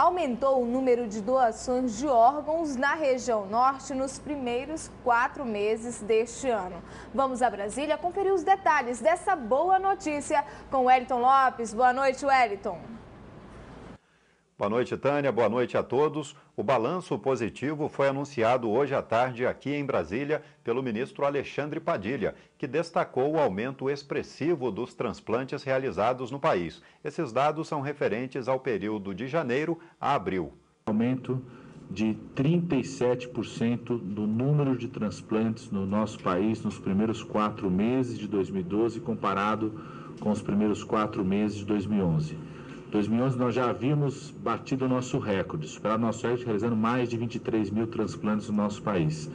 aumentou o número de doações de órgãos na região norte nos primeiros 4 meses deste ano. Vamos a Brasília conferir os detalhes dessa boa notícia com o Wellington Lopes. Boa noite, Wellington. Boa noite, Tânia. Boa noite a todos. O balanço positivo foi anunciado hoje à tarde aqui em Brasília pelo ministro Alexandre Padilha, que destacou o aumento expressivo dos transplantes realizados no país. Esses dados são referentes ao período de janeiro a abril. Aumento de 37% do número de transplantes no nosso país nos primeiros 4 meses de 2012, comparado com os primeiros 4 meses de 2011. Em 2011 nós já havíamos batido o nosso recorde, superado o nosso recorde, realizando mais de 23 mil transplantes no nosso país.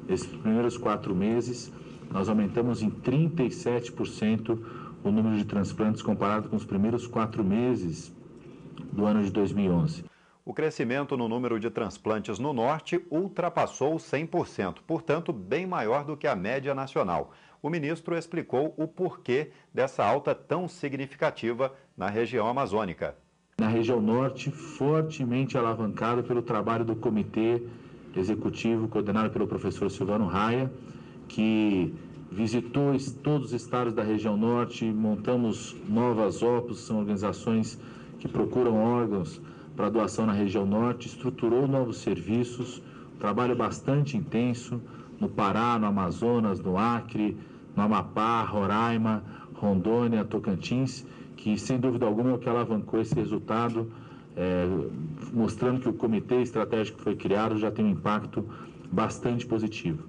Nesses primeiros 4 meses, nós aumentamos em 37% o número de transplantes comparado com os primeiros 4 meses do ano de 2011. O crescimento no número de transplantes no norte ultrapassou 100%, portanto, bem maior do que a média nacional. O ministro explicou o porquê dessa alta tão significativa na região amazônica. Na região norte, fortemente alavancado pelo trabalho do comitê executivo coordenado pelo professor Silvano Raia, que visitou todos os estados da região norte, montamos novas OPOS, são organizações que procuram órgãos para doação na região norte, estruturou novos serviços, trabalho bastante intenso no Pará, no Amazonas, no Acre, no Amapá, Roraima, Rondônia, Tocantins, que sem dúvida alguma é o que alavancou esse resultado, mostrando que o comitê estratégico que foi criado já tem um impacto bastante positivo.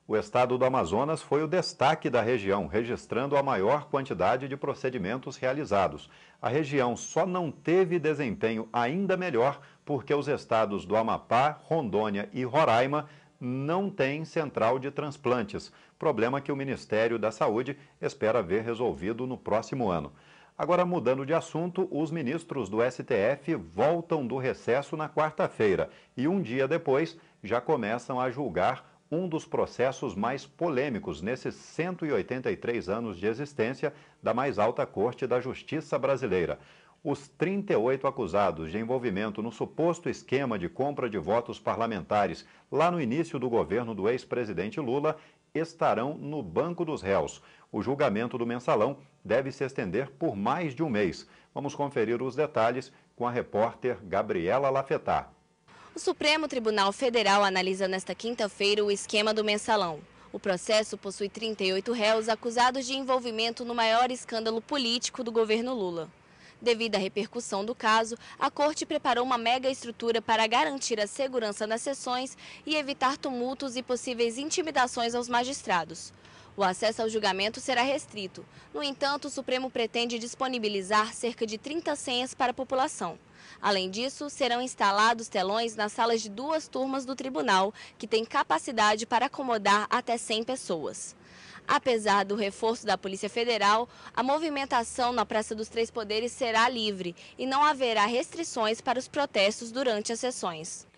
O estado do Amazonas foi o destaque da região, registrando a maior quantidade de procedimentos realizados. A região só não teve desempenho ainda melhor porque os estados do Amapá, Rondônia e Roraima não têm central de transplantes, problema que o Ministério da Saúde espera ver resolvido no próximo ano. Agora, mudando de assunto, os ministros do STF voltam do recesso na quarta-feira e um dia depois já começam a julgar um dos processos mais polêmicos nesses 183 anos de existência da mais alta corte da Justiça brasileira. Os 38 acusados de envolvimento no suposto esquema de compra de votos parlamentares lá no início do governo do ex-presidente Lula estarão no banco dos réus. O julgamento do mensalão deve se estender por mais de um mês. Vamos conferir os detalhes com a repórter Gabriela Lafetar. O Supremo Tribunal Federal analisa nesta quinta-feira o esquema do mensalão. O processo possui 38 réus acusados de envolvimento no maior escândalo político do governo Lula. Devido à repercussão do caso, a Corte preparou uma mega estrutura para garantir a segurança nas sessões e evitar tumultos e possíveis intimidações aos magistrados. O acesso ao julgamento será restrito. No entanto, o Supremo pretende disponibilizar cerca de 30 senhas para a população. Além disso, serão instalados telões nas salas de 2 turmas do tribunal, que tem capacidade para acomodar até 100 pessoas. Apesar do reforço da Polícia Federal, a movimentação na Praça dos Três Poderes será livre e não haverá restrições para os protestos durante as sessões.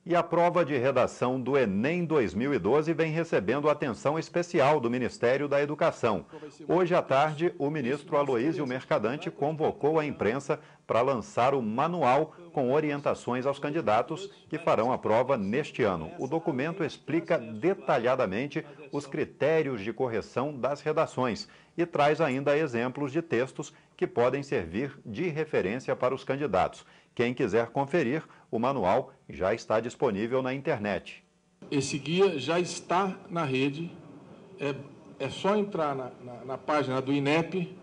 E a prova de redação do Enem 2012 vem recebendo atenção especial do Ministério da Educação. Hoje à tarde, o ministro Aloísio Mercadante convocou a imprensa para lançar o manual com orientações aos candidatos que farão a prova neste ano. O documento explica detalhadamente os critérios de correção das redações e traz ainda exemplos de textos que podem servir de referência para os candidatos. Quem quiser conferir, o manual já está disponível na internet. Esse guia já está na rede, é só entrar na página do INEP,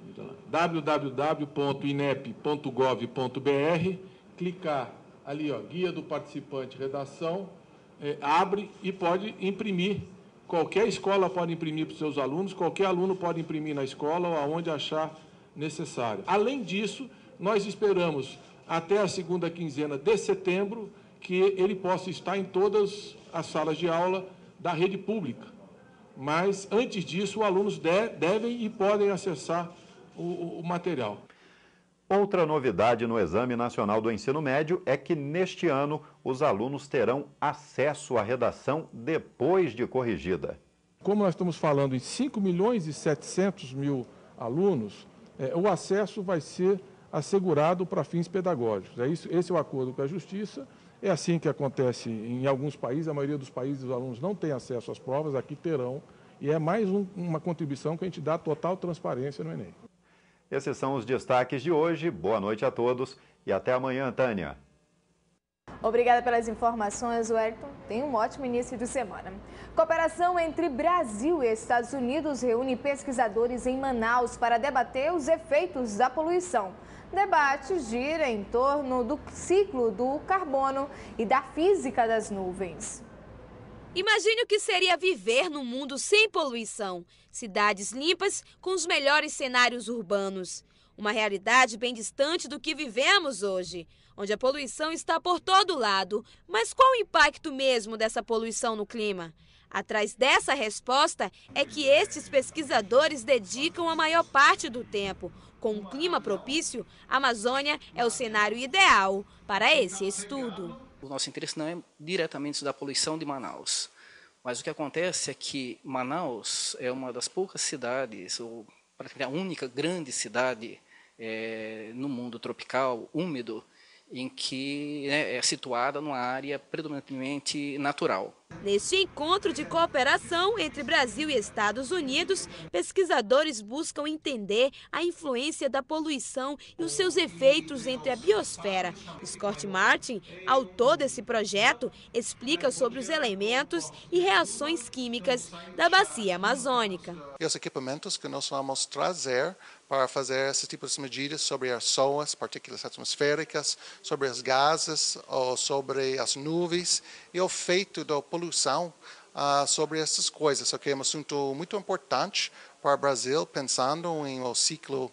www.inep.gov.br, clicar ali, ó, guia do participante, redação, abre e pode imprimir. Qualquer escola pode imprimir para os seus alunos, qualquer aluno pode imprimir na escola ou aonde achar necessário. Além disso, nós esperamos até a segunda quinzena de setembro que ele possa estar em todas as salas de aula da rede pública. Mas, antes disso, os alunos devem e podem acessar o material. Outra novidade no Exame Nacional do Ensino Médio é que, neste ano, os alunos terão acesso à redação depois de corrigida. Como nós estamos falando em 5.700.000 alunos, o acesso vai ser assegurado para fins pedagógicos. Esse é o acordo com a Justiça. É assim que acontece em alguns países. A maioria dos países os alunos não têm acesso às provas, aqui terão. E é mais uma contribuição que a gente dá total transparência no Enem. Esses são os destaques de hoje. Boa noite a todos e até amanhã, Tânia. Obrigada pelas informações, Wellington. Tenha um ótimo início de semana. Cooperação entre Brasil e Estados Unidos reúne pesquisadores em Manaus para debater os efeitos da poluição. Debate gira em torno do ciclo do carbono e da física das nuvens. Imagine o que seria viver num mundo sem poluição. Cidades limpas com os melhores cenários urbanos. Uma realidade bem distante do que vivemos hoje, onde a poluição está por todo lado. Mas qual o impacto mesmo dessa poluição no clima? Atrás dessa resposta é que estes pesquisadores dedicam a maior parte do tempo. Com um clima propício, a Amazônia é o cenário ideal para esse estudo. O nosso interesse não é diretamente estudar a poluição de Manaus, mas o que acontece é que Manaus é uma das poucas cidades, ou praticamente a única grande cidade no mundo tropical, úmido, em que é situada numa área predominantemente natural. Neste encontro de cooperação entre Brasil e Estados Unidos, pesquisadores buscam entender a influência da poluição e os seus efeitos entre a biosfera. Scott Martin, autor desse projeto, explica sobre os elementos e reações químicas da bacia amazônica. E os equipamentos que nós vamos trazer para fazer esse tipo de medidas sobre as SOAs, partículas atmosféricas, sobre os gases, ou sobre as nuvens e o efeito da poluição sobre essas coisas. Ok, é um assunto muito importante para o Brasil, pensando em o ciclo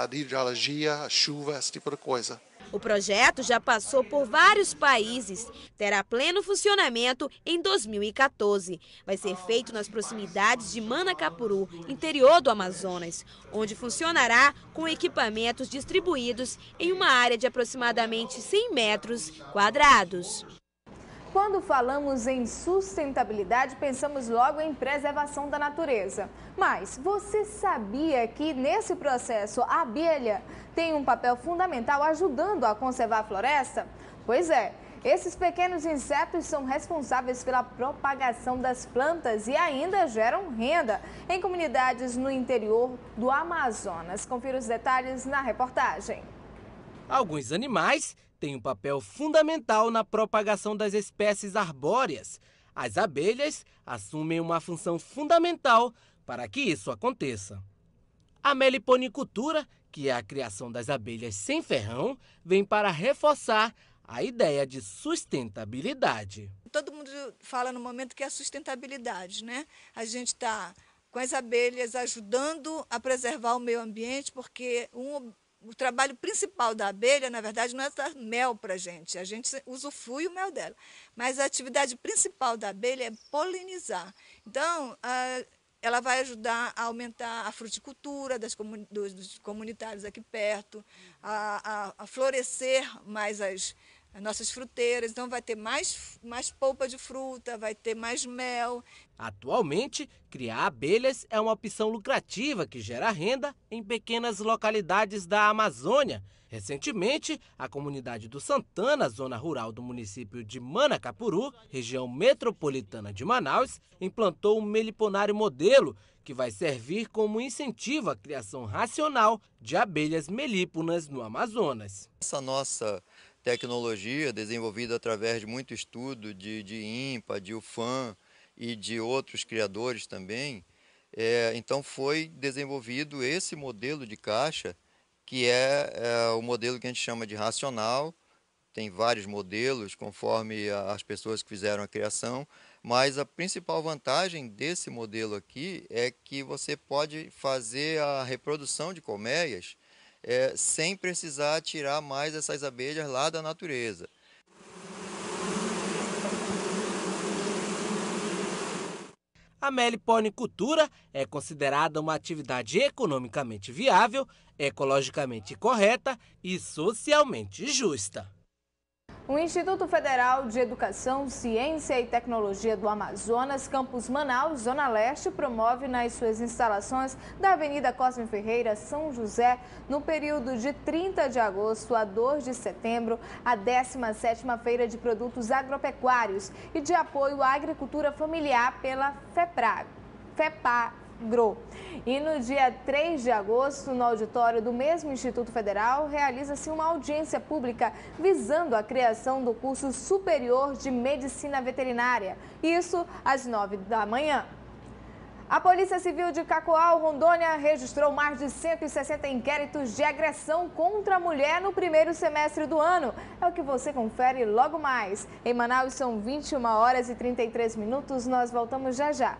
de hidrologia, a chuva, esse tipo de coisa. O projeto já passou por vários países, terá pleno funcionamento em 2014. Vai ser feito nas proximidades de Manacapuru, interior do Amazonas, onde funcionará com equipamentos distribuídos em uma área de aproximadamente 100 metros quadrados. Quando falamos em sustentabilidade, pensamos logo em preservação da natureza. Mas você sabia que nesse processo a abelha tem um papel fundamental ajudando a conservar a floresta? Pois é, esses pequenos insetos são responsáveis pela propagação das plantas e ainda geram renda em comunidades no interior do Amazonas. Confira os detalhes na reportagem. Alguns animais têm um papel fundamental na propagação das espécies arbóreas. As abelhas assumem uma função fundamental para que isso aconteça. A meliponicultura, que é a criação das abelhas sem ferrão, vem para reforçar a ideia de sustentabilidade. Todo mundo fala no momento que é a sustentabilidade, né? A gente está com as abelhas ajudando a preservar o meio ambiente, porque o trabalho principal da abelha, na verdade, não é dar mel para a gente usufrui o mel dela. Mas a atividade principal da abelha é polinizar. Então, ela vai ajudar a aumentar a fruticultura dos comunitários aqui perto, a florescer mais as nossas fruteiras, então vai ter mais polpa de fruta, vai ter mais mel. Atualmente, criar abelhas é uma opção lucrativa que gera renda em pequenas localidades da Amazônia. Recentemente, a comunidade do Santana, zona rural do município de Manacapuru, região metropolitana de Manaus, implantou um meliponário modelo que vai servir como incentivo à criação racional de abelhas melíponas no Amazonas. Essa nossa tecnologia, desenvolvida através de muito estudo de INPA, de UFAM e de outros criadores também, então foi desenvolvido esse modelo de caixa, que é o modelo que a gente chama de racional. Tem vários modelos conforme as pessoas que fizeram a criação, mas a principal vantagem desse modelo aqui é que você pode fazer a reprodução de colmeias sem precisar tirar mais essas abelhas lá da natureza. A meliponicultura é considerada uma atividade economicamente viável, ecologicamente correta e socialmente justa. O Instituto Federal de Educação, Ciência e Tecnologia do Amazonas, Campus Manaus, Zona Leste, promove nas suas instalações da Avenida Cosme Ferreira, São José, no período de 30 de agosto a 2 de setembro, a 17ª Feira de Produtos Agropecuários e de Apoio à Agricultura Familiar pela FEPAGRO. E no dia 3 de agosto, no auditório do mesmo Instituto Federal, realiza-se uma audiência pública visando a criação do curso superior de Medicina Veterinária. Isso às 9 da manhã. A Polícia Civil de Cacoal, Rondônia, registrou mais de 160 inquéritos de agressão contra a mulher no primeiro semestre do ano. É o que você confere logo mais. Em Manaus são 21 horas e 33 minutos. Nós voltamos já já.